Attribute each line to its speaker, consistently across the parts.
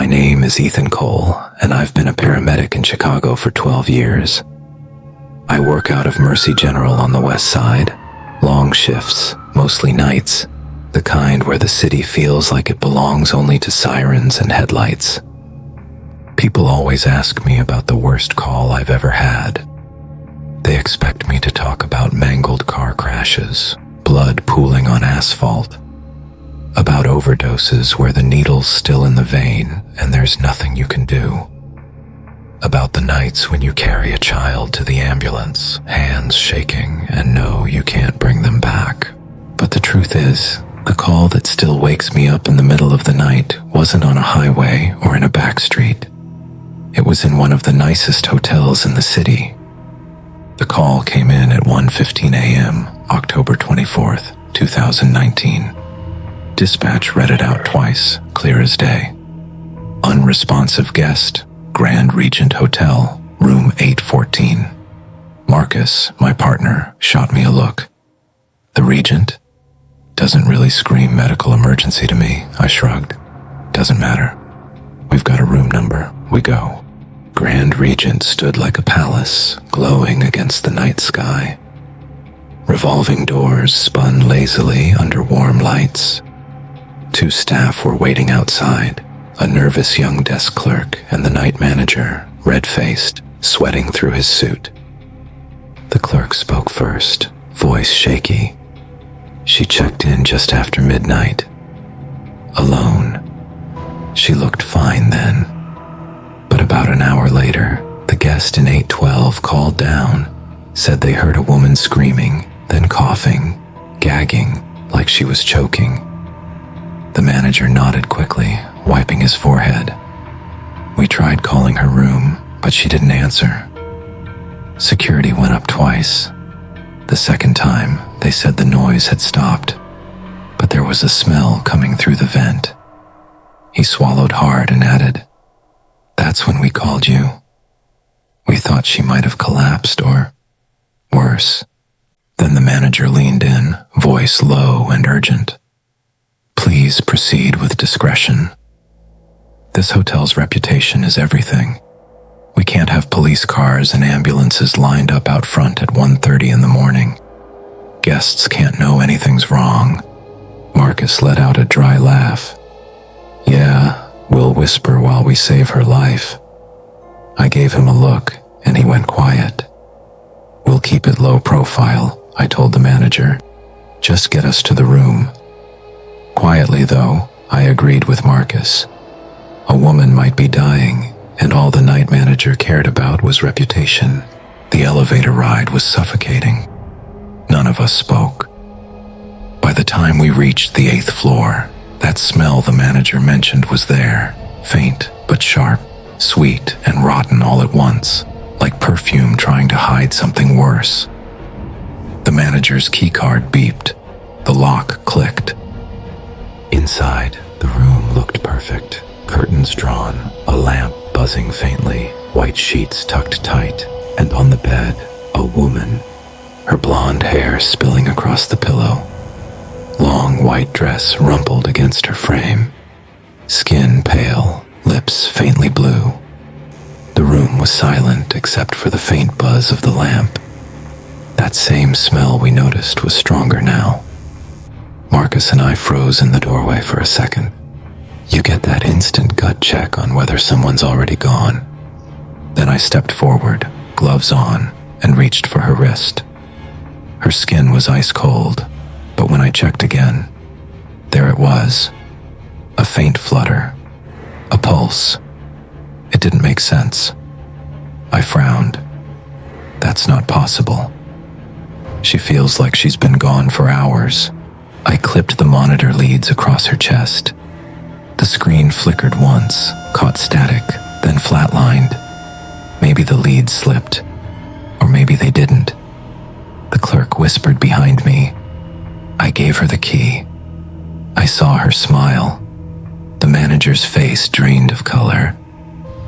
Speaker 1: My name is Ethan Cole, and I've been a paramedic in Chicago for 12 years. I work out of Mercy General on the west side. Long shifts, mostly nights, the kind where the city feels like it belongs only to sirens and headlights. People always ask me about the worst call I've ever had. They expect me to talk about mangled car crashes, blood pooling on asphalt, about overdoses where the needle's still in the vein and there's nothing you can do, about the nights when you carry a child to the ambulance, hands shaking, and know you can't bring them back. But the truth is, the call that still wakes me up in the middle of the night wasn't on a highway or in a back street. It was in one of the nicest hotels in the city. The call came in at 1:15 a.m., October 24th, 2019. Dispatch read it out twice, clear as day. Unresponsive guest, Grand Regent Hotel, room 814. Marcus, my partner, shot me a look. The Regent? Doesn't really scream medical emergency to me, I shrugged. Doesn't matter. We've got a room number. We go. Grand Regent stood like a palace, glowing against the night sky. Revolving doors spun lazily under warm lights. 2 staff were waiting outside, a nervous young desk clerk and the night manager, red-faced, sweating through his suit. The clerk spoke first, voice shaky. She checked in just after midnight. Alone. She looked fine then. But about an hour later, the guest in 812 called down, said they heard a woman screaming, then coughing, gagging, like she was choking. The manager nodded quickly, wiping his forehead. We tried calling her room, but she didn't answer. Security went up twice. The second time, they said the noise had stopped, but there was a smell coming through the vent. He swallowed hard and added, "That's when we called you. We thought she might have collapsed or worse." Then the manager leaned in, voice low and urgent. "Please proceed with discretion. This hotel's reputation is everything. We can't have police cars and ambulances lined up out front at 1:30 in the morning. Guests can't know anything's wrong." Marcus let out a dry laugh. "Yeah, we'll whisper while we save her life." I gave him a look, and he went quiet. "We'll keep it low profile," I told the manager. "Just get us to the room." Quietly, though, I agreed with Marcus. A woman might be dying, and all the night manager cared about was reputation. The elevator ride was suffocating. None of us spoke. By the time we reached the 8th floor, that smell the manager mentioned was there, faint but sharp, sweet and rotten all at once, like perfume trying to hide something worse. The manager's keycard beeped. The lock clicked. Inside, the room looked perfect. Curtains drawn, a lamp buzzing faintly, white sheets tucked tight, and on the bed, a woman, her blonde hair spilling across the pillow. Long white dress rumpled against her frame. Skin pale, lips faintly blue. The room was silent except for the faint buzz of the lamp. That same smell we noticed was stronger now. Marcus and I froze in the doorway for a second. You get that instant gut check on whether someone's already gone. Then I stepped forward, gloves on, and reached for her wrist. Her skin was ice cold, but when I checked again, there it was. A faint flutter. A pulse. It didn't make sense. I frowned. That's not possible. She feels like she's been gone for hours. I clipped the monitor leads across her chest. The screen flickered once, caught static, then flatlined. Maybe the leads slipped, or maybe they didn't. The clerk whispered behind me. I gave her the key. I saw her smile. The manager's face drained of color.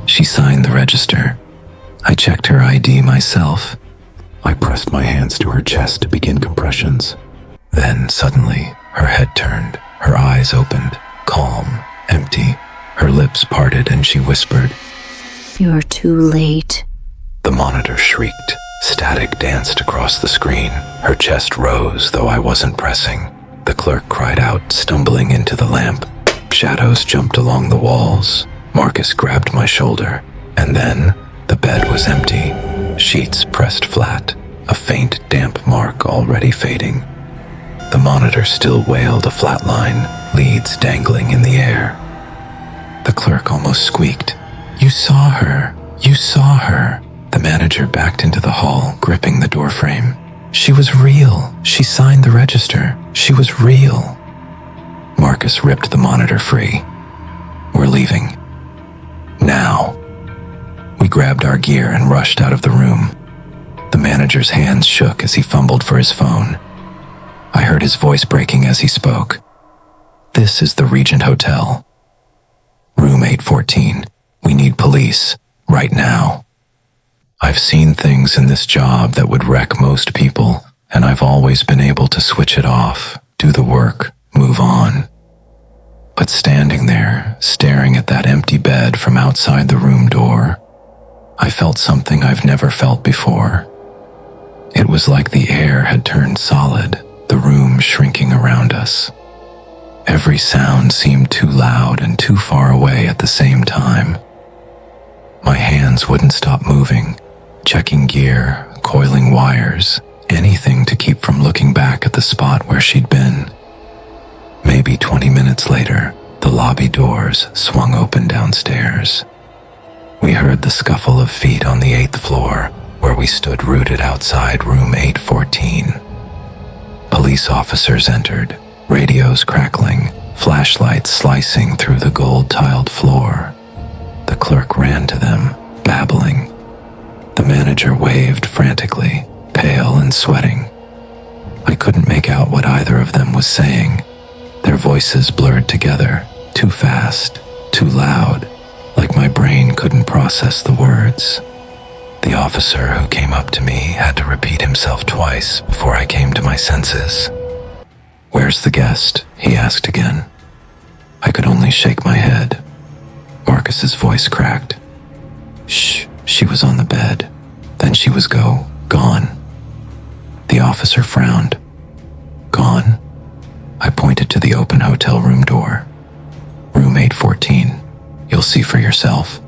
Speaker 1: She signed the register. I checked her ID myself. I pressed my hands to her chest to begin compressions. Then, suddenly, her head turned, her eyes opened, calm, empty. Her lips parted and she whispered,
Speaker 2: "You're too late."
Speaker 1: The monitor shrieked. Static danced across the screen. Her chest rose, though I wasn't pressing. The clerk cried out, stumbling into the lamp. Shadows jumped along the walls. Marcus grabbed my shoulder. And then, the bed was empty. Sheets pressed flat. A faint, damp mark already fading. The monitor still wailed a flat line, leads dangling in the air. The clerk almost squeaked. "You saw her! You saw her!" The manager backed into the hall, gripping the doorframe. "She was real. She signed the register. She was real." Marcus ripped the monitor free. "We're leaving. Now." We grabbed our gear and rushed out of the room. The manager's hands shook as he fumbled for his phone. I heard his voice breaking as he spoke. "This is the Regent Hotel. Room 814. We need police. Right now." I've seen things in this job that would wreck most people, and I've always been able to switch it off, do the work, move on. But standing there, staring at that empty bed from outside the room door, I felt something I've never felt before. It was like the air had turned solid, the room shrinking around us. Every sound seemed too loud and too far away at the same time. My hands wouldn't stop moving, checking gear, coiling wires, anything to keep from looking back at the spot where she'd been. Maybe 20 minutes later, the lobby doors swung open downstairs. We heard the scuffle of feet on the 8th floor, where we stood rooted outside room 814. Police officers entered, radios crackling, flashlights slicing through the gold-tiled floor. The clerk ran to them, babbling. The manager waved frantically, pale and sweating. I couldn't make out what either of them was saying. Their voices blurred together, too fast, too loud, like my brain couldn't process the words. The officer who came up to me had to repeat himself twice before I came to my senses. "Where's the guest?" he asked again. I could only shake my head. Marcus's voice cracked. "Shh, she was on the bed. Then she was gone." The officer frowned. "Gone?" I pointed to the open hotel room door. "Room 814. You'll see for yourself."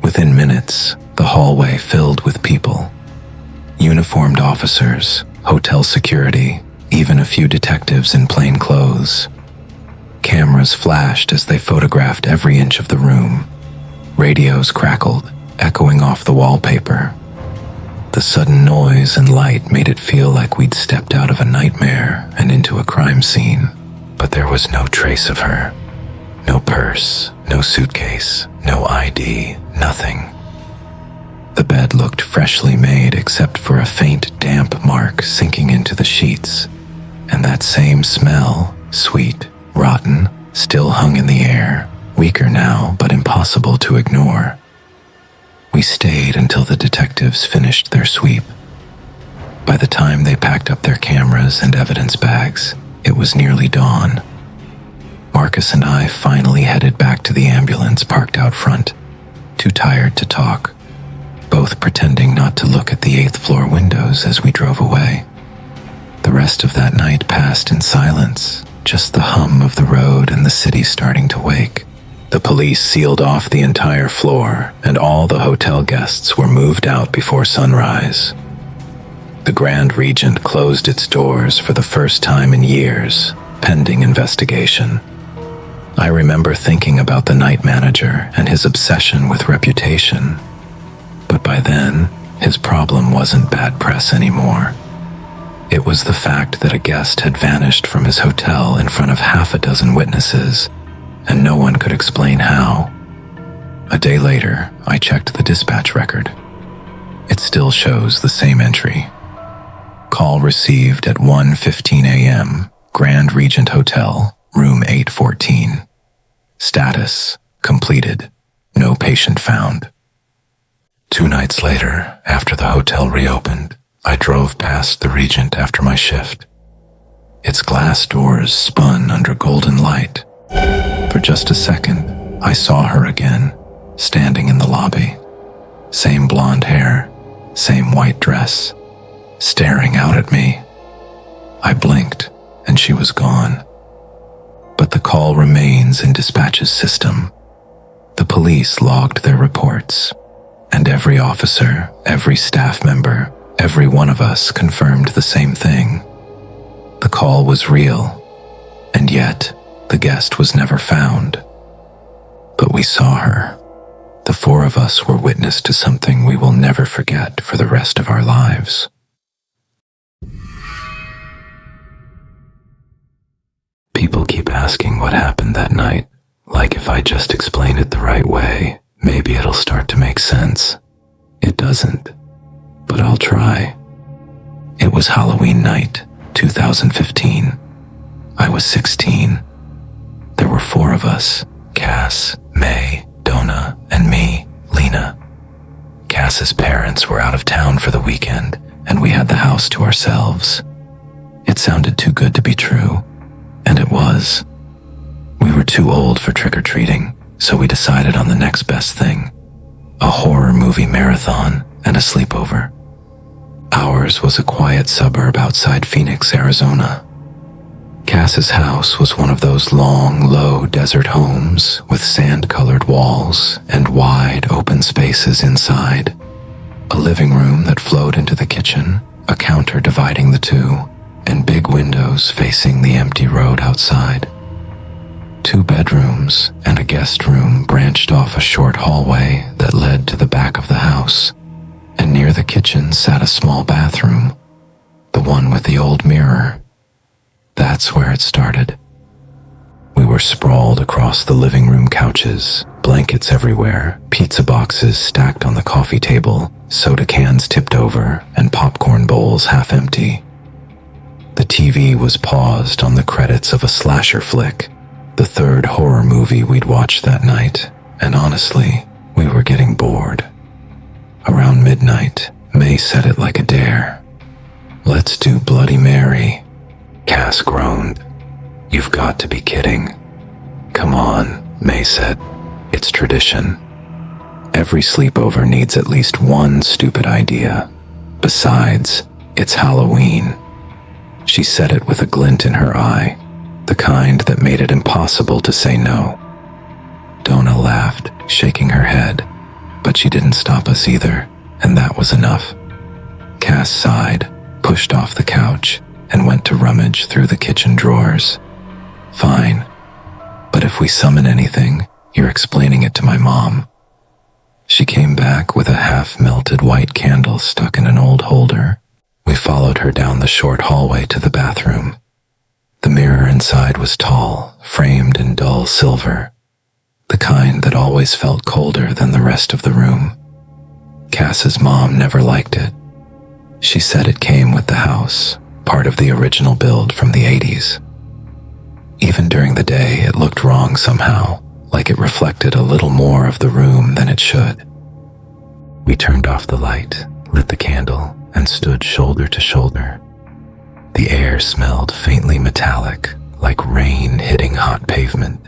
Speaker 1: Within minutes, the hallway filled with people. Uniformed officers, hotel security, even a few detectives in plain clothes. Cameras flashed as they photographed every inch of the room. Radios crackled, echoing off the wallpaper. The sudden noise and light made it feel like we'd stepped out of a nightmare and into a crime scene. But there was no trace of her. No purse, no suitcase, no ID, nothing. The bed looked freshly made except for a faint damp mark sinking into the sheets. And that same smell, sweet, rotten, still hung in the air, weaker now but impossible to ignore. We stayed until the detectives finished their sweep. By the time they packed up their cameras and evidence bags, it was nearly dawn. Marcus and I finally headed back to the ambulance parked out front, too tired to talk, both pretending not to look at the 8th floor windows as we drove away. The rest of that night passed in silence, just the hum of the road and the city starting to wake. The police sealed off the entire floor, and all the hotel guests were moved out before sunrise. The Grand Regent closed its doors for the first time in years, pending investigation. I remember thinking about the night manager and his obsession with reputation. But by then, his problem wasn't bad press anymore. It was the fact that a guest had vanished from his hotel in front of half a dozen witnesses, and no one could explain how. A day later, I checked the dispatch record. It still shows the same entry. Call received at 1:15 a.m., Grand Regent Hotel, room 814. Status, completed. No patient found. 2 nights later, after the hotel reopened, I drove past the Regent after my shift. Its glass doors spun under golden light. For just a second, I saw her again, standing in the lobby. Same blonde hair, same white dress, staring out at me. I blinked, and she was gone. But the call remains in dispatch's system. The police logged their reports, and every officer, every staff member, every one of us confirmed the same thing. The call was real, and yet the guest was never found. But we saw her. The four of us were witness to something we will never forget for the rest of our lives. People keep asking what happened that night, like if I just explain it the right way, maybe it'll start to make sense. It doesn't, but I'll try. It was Halloween night, 2015. I was 16. There were four of us: Cass, May, Donna, and me, Lena. Cass's parents were out of town for the weekend, and we had the house to ourselves. It sounded too good to be true, and it was. We were too old for trick-or-treating, so we decided on the next best thing: a horror movie marathon and a sleepover. Ours was a quiet suburb outside Phoenix, Arizona. Cass's house was one of those long, low desert homes with sand-colored walls and wide open spaces inside. A living room that flowed into the kitchen, a counter dividing the two, and big windows facing the empty road outside. 2 bedrooms and a guest room branched off a short hallway that led to the back of the house, and near the kitchen sat a small bathroom, the one with the old mirror. That's where it started. We were sprawled across the living room couches, blankets everywhere, pizza boxes stacked on the coffee table, soda cans tipped over, and popcorn bowls half empty. The TV was paused on the credits of a slasher flick, the third horror movie we'd watched that night, and honestly, we were getting bored. Around midnight, May said it like a dare. "Let's do Bloody Mary." Cass groaned. "You've got to be kidding." "Come on," May said. "It's tradition. Every sleepover needs at least one stupid idea. Besides, it's Halloween." She said it with a glint in her eye, the kind that made it impossible to say no. Donna laughed, shaking her head, but she didn't stop us either, and that was enough. Cass sighed, pushed off the couch, and went to rummage through the kitchen drawers. "Fine, but if we summon anything, you're explaining it to my mom." She came back with a half-melted white candle stuck in an old holder. We followed her down the short hallway to the bathroom. The mirror inside was tall, framed in dull silver, the kind that always felt colder than the rest of the room. Cass's mom never liked it. She said it came with the house, part of the original build from the 80s. Even during the day, it looked wrong somehow, like it reflected a little more of the room than it should. We turned off the light, lit the candle, and stood shoulder to shoulder. The air smelled faintly metallic, like rain hitting hot pavement.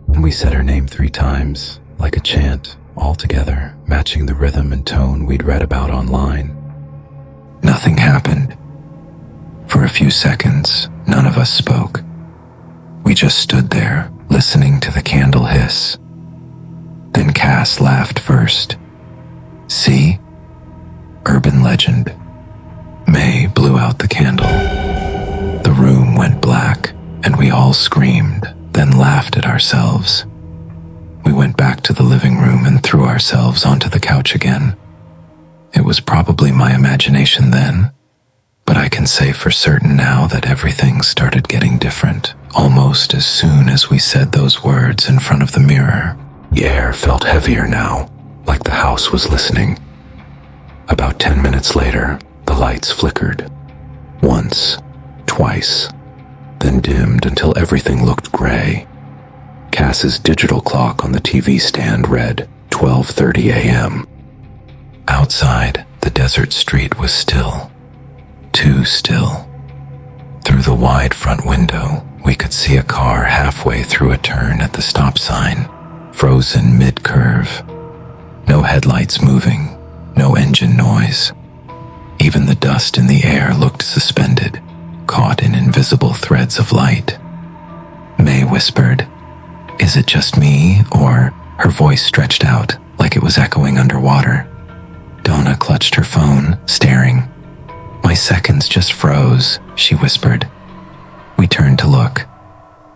Speaker 1: We said her name 3 times, like a chant, all together, matching the rhythm and tone we'd read about online. Nothing happened. For a few seconds, none of us spoke. We just stood there, listening to the candle hiss. Then Cass laughed first. "See? Urban legend." May blew out the candle. The room went black, and we all screamed, then laughed at ourselves. We went back to the living room and threw ourselves onto the couch again. It was probably my imagination then, but I can say for certain now that everything started getting different, almost as soon as we said those words in front of the mirror. The air felt heavier now, like the house was listening. About 10 minutes later, the lights flickered. Once, twice, then dimmed until everything looked gray. Cass's digital clock on the TV stand read 12:30 a.m. Outside, the desert street was still. Too still. Through the wide front window, we could see a car halfway through a turn at the stop sign, frozen mid-curve. No headlights moving, no engine noise. Even the dust in the air looked suspended, caught in invisible threads of light. May whispered, "Is it just me?" or her voice stretched out like it was echoing underwater. Donna clutched her phone, staring. "My seconds just froze," she whispered. We turned to look.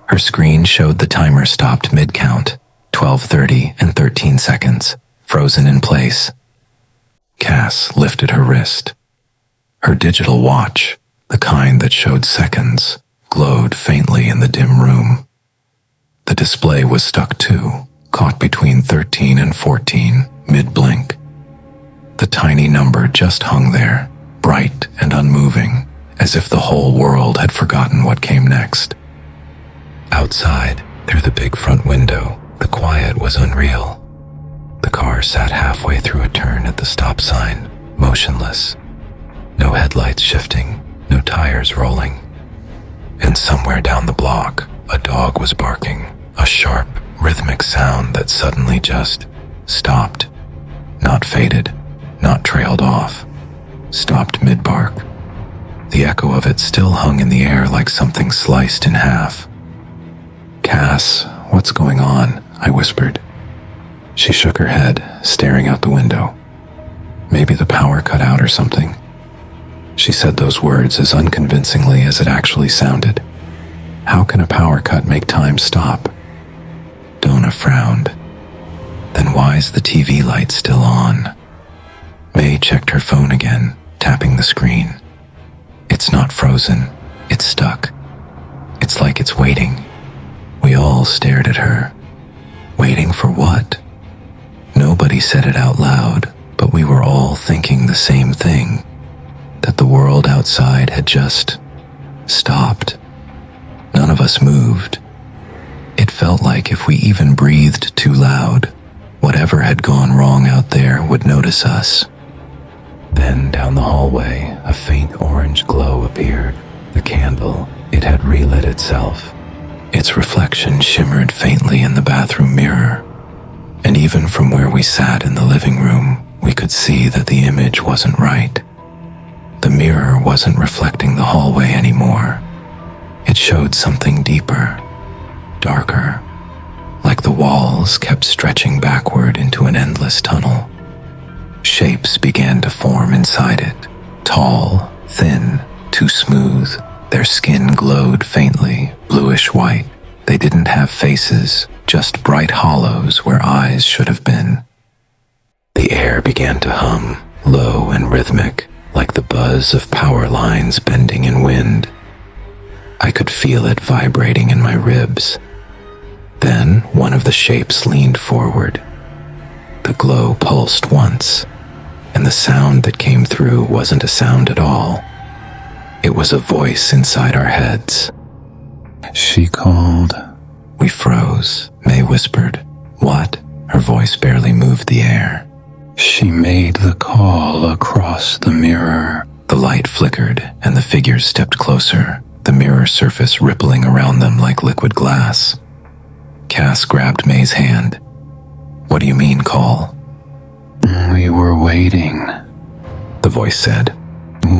Speaker 1: Her screen showed the timer stopped mid-count, 12:30 and 13 seconds, frozen in place. Cass lifted her wrist. Her digital watch, the kind that showed seconds, glowed faintly in the dim room. The display was stuck too, caught between 13 and 14, mid-blink. The tiny number just hung there, bright and unmoving, as if the whole world had forgotten what came next. Outside, through the big front window, the quiet was unreal. The car sat halfway through a turn at the stop sign, motionless. No headlights shifting, no tires rolling. And somewhere down the block, a dog was barking, a sharp, rhythmic sound that suddenly just stopped. Not faded, not trailed off. Stopped mid-bark. The echo of it still hung in the air like something sliced in half. "Cass, what's going on?" I whispered. She shook her head, staring out the window. "Maybe the power cut out or something." She said those words as unconvincingly as it actually sounded. How can a power cut make time stop? Donna frowned. Then why's the TV light still on? May checked her phone again, tapping the screen. It's not frozen. It's stuck. It's like it's waiting. We all stared at her. Waiting for what? Nobody said it out loud, but we were all thinking the same thing. That the world outside had just stopped. None of us moved. It felt like if we even breathed too loud, whatever had gone wrong out there would notice us. Then down the hallway, a faint orange glow appeared. The candle, it had relit itself. Its reflection shimmered faintly in the bathroom mirror. And even from where we sat in the living room, we could see that the image wasn't right. The mirror wasn't reflecting the hallway anymore. It showed something deeper, darker, like the walls kept stretching backward into an endless tunnel. Shapes began to form inside it, tall, thin, too smooth. Their skin glowed faintly, bluish white. They didn't have faces, just bright hollows where eyes should have been. The air began to hum, low and rhythmic, like the buzz of power lines bending in wind. I could feel it vibrating in my ribs. Then one of the shapes leaned forward. The glow pulsed once, and the sound that came through wasn't a sound at all. It was a voice inside our heads. "She called." We froze. May whispered, "What?" Her voice barely moved the air. "She made the call across the mirror." The light flickered, and the figures stepped closer, the mirror surface rippling around them like liquid glass. Cass grabbed May's hand. "What do you mean, call?" "We were waiting," the voice said.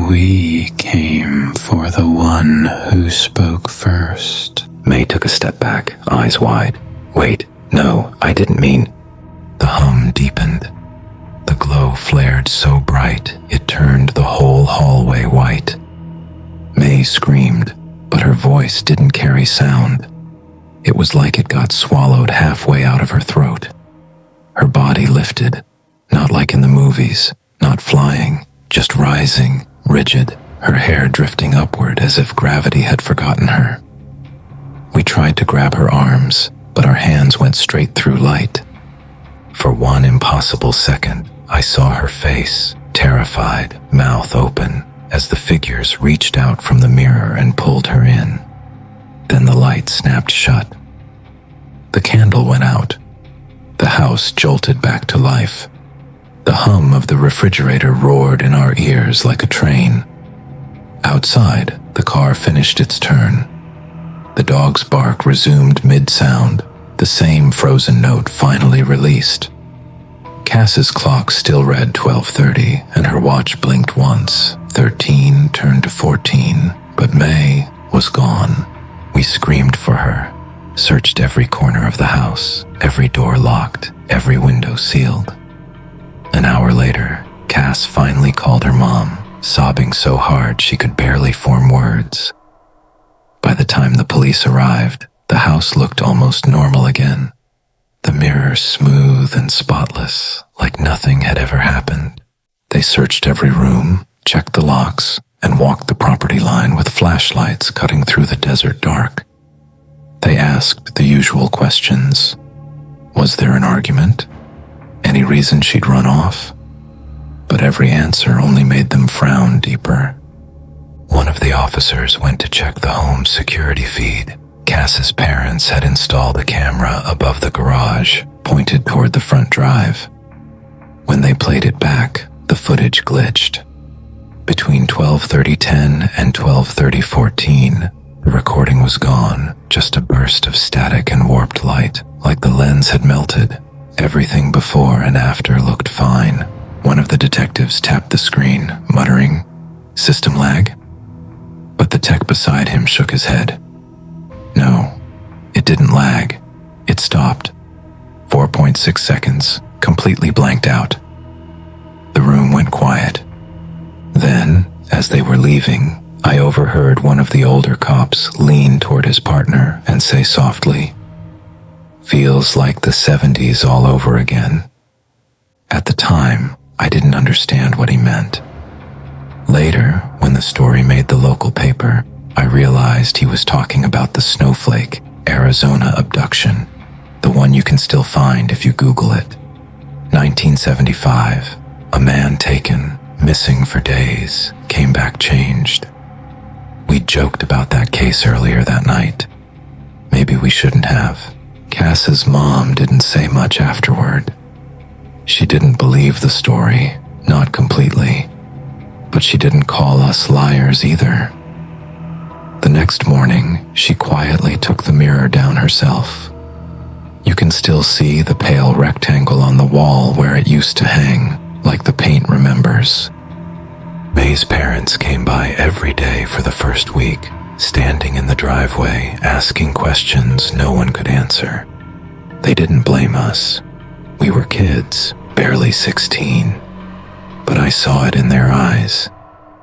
Speaker 1: "We came for the one who spoke first." May took a step back, eyes wide. "Wait, no, I didn't mean..." The hum deepened. The glow flared so bright, it turned the whole hallway white. May screamed, but her voice didn't carry sound. It was like it got swallowed halfway out of her throat. Her body lifted, not like in the movies, not flying, just rising, rigid, her hair drifting upward as if gravity had forgotten her. We tried to grab her arms, but our hands went straight through light. For one impossible second, I saw her face, terrified, mouth open, as the figures reached out from the mirror and pulled her in. Then the light snapped shut. The candle went out. The house jolted back to life. The hum of the refrigerator roared in our ears like a train. Outside, the car finished its turn. The dog's bark resumed mid-sound, The same frozen note finally released. Cass's clock still read 12:30, and her watch blinked once. 13 turned to 14, but May was gone. We screamed for her, searched every corner of the house, every door locked, every window sealed. An hour later, Cass finally called her mom, sobbing so hard she could barely form words. By the time the police arrived, the house looked almost normal again. The mirrors smooth and spotless, like nothing had ever happened. They searched every room, checked the locks, and walked the property line with flashlights cutting through the desert dark. They asked the usual questions. Was there an argument? Any reason she'd run off? But every answer only made them frown deeper. One of the officers went to check the home's security feed. Cass's parents had installed a camera above the garage, pointed toward the front drive. When they played it back, the footage glitched. Between 12:30:10 and 12:30:14, the recording was gone, just a burst of static and warped light, like the lens had melted. Everything before and after looked fine. One of the detectives tapped the screen, muttering, "System lag?" But the tech beside him shook his head. No, it didn't lag. It stopped. 4.6 seconds, completely blanked out. The room went quiet. Then, as they were leaving, I overheard one of the older cops lean toward his partner and say softly, "Feels like the 70s all over again." At the time, I didn't understand what he meant. Later, when the story made the local paper, I realized he was talking about the Snowflake, Arizona abduction, the one you can still find if you Google it. 1975, a man taken, missing for days, came back changed. We joked about that case earlier that night. Maybe we shouldn't have. Cass's mom didn't say much afterward. She didn't believe the story, not completely, but she didn't call us liars either. The next morning, she quietly took the mirror down herself. You can still see the pale rectangle on the wall where it used to hang, like the paint remembers. May's parents came by every day for the first week, standing in the driveway, asking questions no one could answer. They didn't blame us. We were kids, barely 16. But I saw it in their eyes,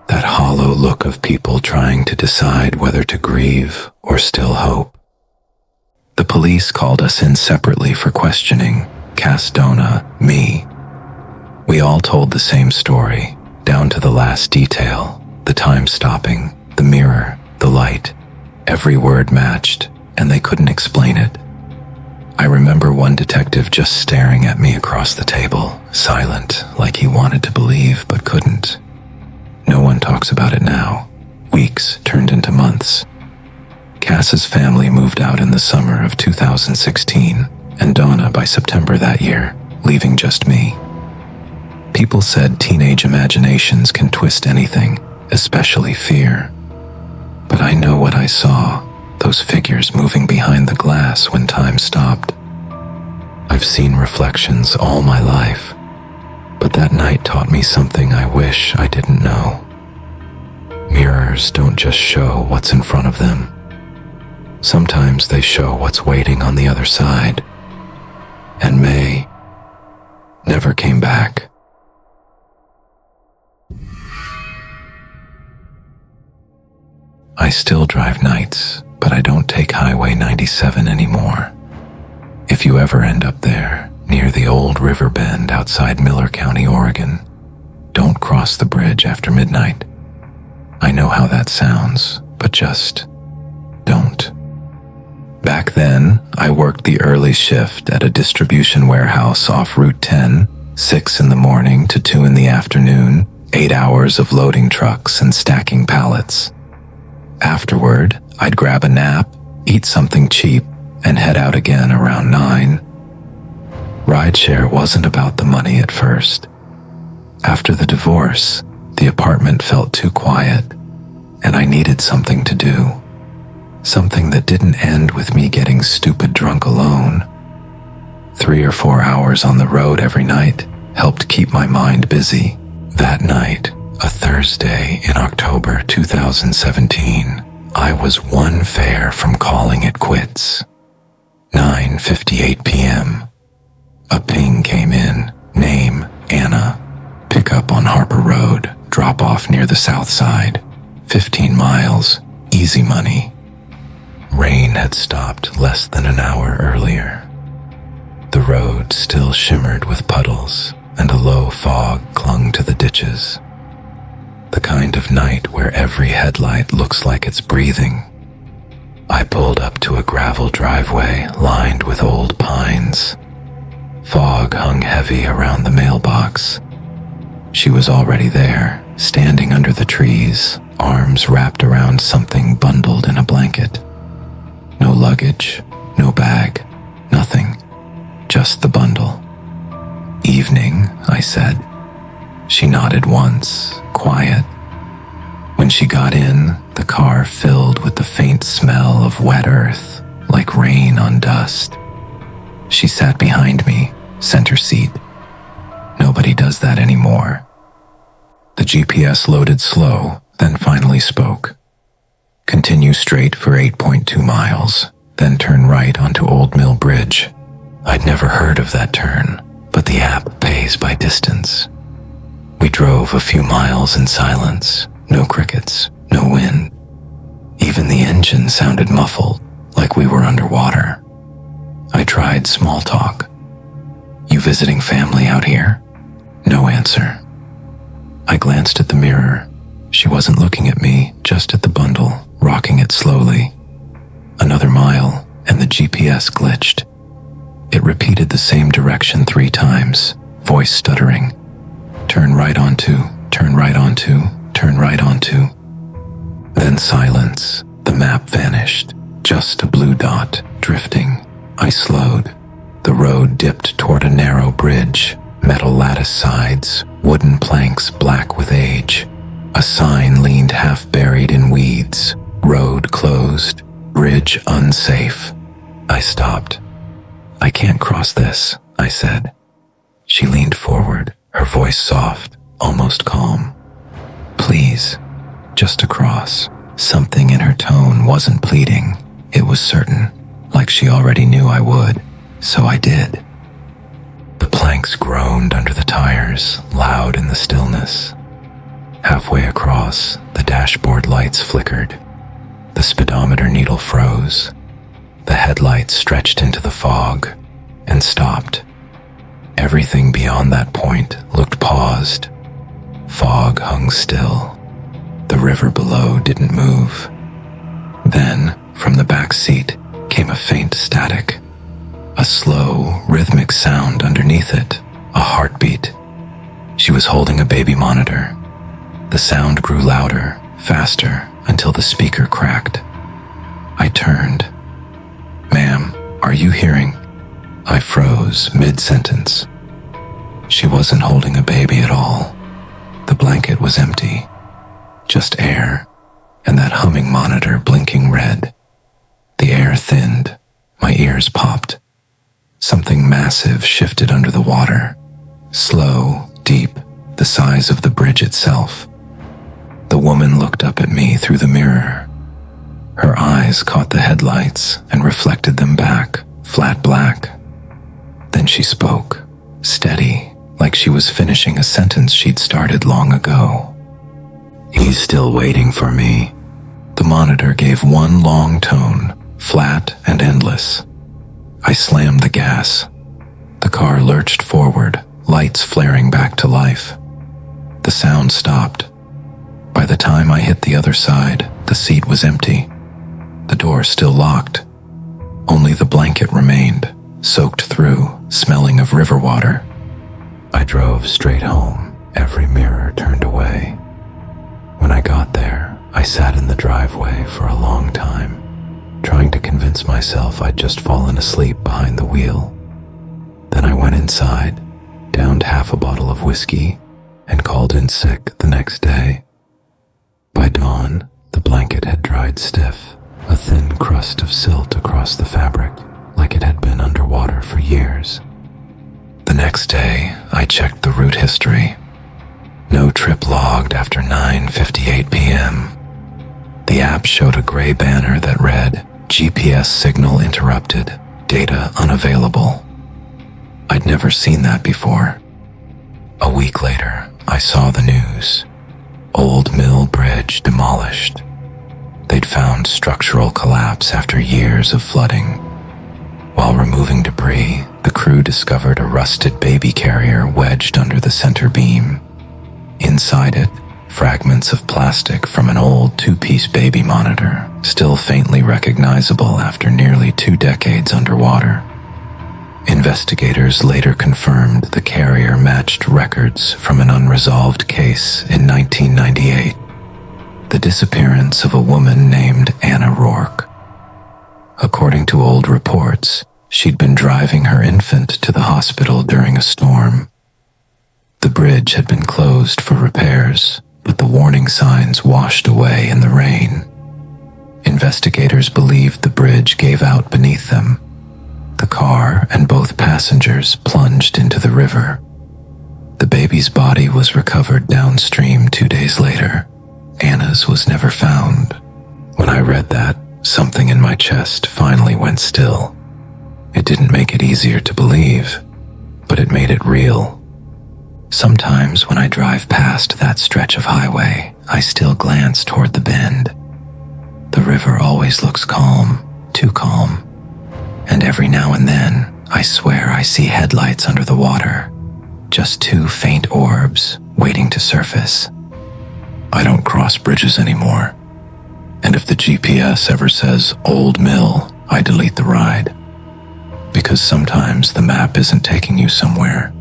Speaker 1: that hollow look of people trying to decide whether to grieve or still hope. The police called us in separately for questioning, Cass, Donna, me. We all told the same story, down to the last detail, the time stopping, the mirror, the light. Every word matched, and they couldn't explain it. I remember one detective just staring at me across the table, silent, like he wanted to believe but couldn't. No one talks about it now. Weeks turned into months. Cass's family moved out in the summer of 2016, and Donna by September that year, leaving just me. People said teenage imaginations can twist anything, especially fear. But I know what I saw, those figures moving behind the glass when time stopped. I've seen reflections all my life, but that night taught me something I wish I didn't know. Mirrors don't just show what's in front of them. Sometimes they show what's waiting on the other side. And May never came back. I still drive nights, but I don't take Highway 97 anymore. If you ever end up there, near the old river bend outside Miller County, Oregon, don't cross the bridge after midnight. I know how that sounds, but just don't. Back then, I worked the early shift at a distribution warehouse off Route 10, 6 in the morning to 2 in the afternoon, 8 hours of loading trucks and stacking pallets. Afterward, I'd grab a nap, eat something cheap, and head out again around 9. Rideshare wasn't about the money at first. After the divorce, the apartment felt too quiet, and I needed something to do. Something that didn't end with me getting stupid drunk alone. 3 or 4 hours on the road every night helped keep my mind busy. That night, a Thursday in October 2017, I was one fare from calling it quits. 9:58 p.m. A ping came in. Name, Anna. Pickup on Harper Road. Drop off near the south side. 15 miles. Easy money. Rain had stopped less than an hour earlier. The road still shimmered with puddles, and a low fog clung to the ditches. The kind of night where every headlight looks like it's breathing. I pulled up to a gravel driveway lined with old pines. Fog hung heavy around the mailbox. She was already there, standing under the trees, arms wrapped around something bundled in a blanket. No luggage, no bag, nothing, just the bundle. Evening, I said. She nodded once, quiet. When she got in, the car filled with the faint smell of wet earth, like rain on dust. She sat behind me, center seat. Nobody does that anymore. The GPS loaded slow, then finally spoke. Continue straight for 8.2 miles, then turn right onto Old Mill Bridge. I'd never heard of that turn, but the app pays by distance. We drove a few miles in silence, no crickets, no wind. Even the engine sounded muffled, like we were underwater. I tried small talk. You visiting family out here? No answer. I glanced at the mirror. She wasn't looking at me, just at the bundle, rocking it slowly. Another mile, and the GPS glitched. It repeated the same direction 3 times, voice stuttering. Turn right onto, turn right onto, turn right onto. Then silence. The map vanished. Just a blue dot, drifting. I slowed. The road dipped toward a narrow bridge, metal lattice sides, wooden planks black with age. A sign leaned half buried in weeds. Road closed. Bridge unsafe. I stopped. I can't cross this, I said. She leaned forward, her voice soft, almost calm. Please, just across. Something in her tone wasn't pleading. It was certain, like she already knew I would. So I did. The planks groaned under the tires, loud in the stillness. Halfway across, the dashboard lights flickered. The speedometer needle froze. The headlights stretched into the fog and stopped. Everything beyond that point looked paused. Fog hung still. The river below didn't move. Then, from the back seat, came a faint static. A slow, rhythmic sound underneath it, a heartbeat. She was holding a baby monitor. The sound grew louder, faster, until the speaker cracked. I turned. Ma'am, are you hearing? I froze mid-sentence. She wasn't holding a baby at all. The blanket was empty. Just air, and that humming monitor blinking red. The air thinned. My ears popped. Something massive shifted under the water. Slow, deep, the size of the bridge itself. The woman looked up at me through the mirror. Her eyes caught the headlights and reflected them back, flat black. Then she spoke, steady, like she was finishing a sentence she'd started long ago. He's still waiting for me. The monitor gave one long tone, flat and endless. I slammed the gas. The car lurched forward, lights flaring back to life. The sound stopped. By the time I hit the other side, the seat was empty. The door still locked. Only the blanket remained, soaked through, smelling of river water. I drove straight home, every mirror turned away. When I got there, I sat in the driveway for a long time, trying to convince myself I'd just fallen asleep behind the wheel. Then I went inside, downed half a bottle of whiskey, and called in sick the next day. By dawn, the blanket had dried stiff, a thin crust of silt across the fabric, like it had been underwater for years. next day, I checked the route history. No trip logged after 9:58 p.m. The app showed a gray banner that read, GPS signal interrupted, data unavailable. I'd never seen that before. A week later, I saw the news. Old Mill Bridge demolished. They'd found structural collapse after years of flooding. While removing debris, the crew discovered a rusted baby carrier wedged under the center beam. Inside it, fragments of plastic from an old two-piece baby monitor, still faintly recognizable after nearly 2 decades underwater. Investigators later confirmed the carrier matched records from an unresolved case in 1998, the disappearance of a woman named Anna Rourke. According to old reports, she'd been driving her infant to the hospital during a storm. The bridge had been closed for repairs, but the warning signs washed away in the rain. Investigators believed the bridge gave out beneath them. The car and both passengers plunged into the river. The baby's body was recovered downstream 2 days later. Anna's was never found. When I read that, something in my chest finally went still. It didn't make it easier to believe, but it made it real. Sometimes when I drive past that stretch of highway, I still glance toward the bend. The river always looks calm, too calm. And every now and then, I swear I see headlights under the water. Just 2 faint orbs waiting to surface. I don't cross bridges anymore. And if the GPS ever says Old Mill, I delete the ride. Because sometimes the map isn't taking you somewhere.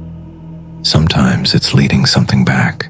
Speaker 1: Sometimes it's leading something back.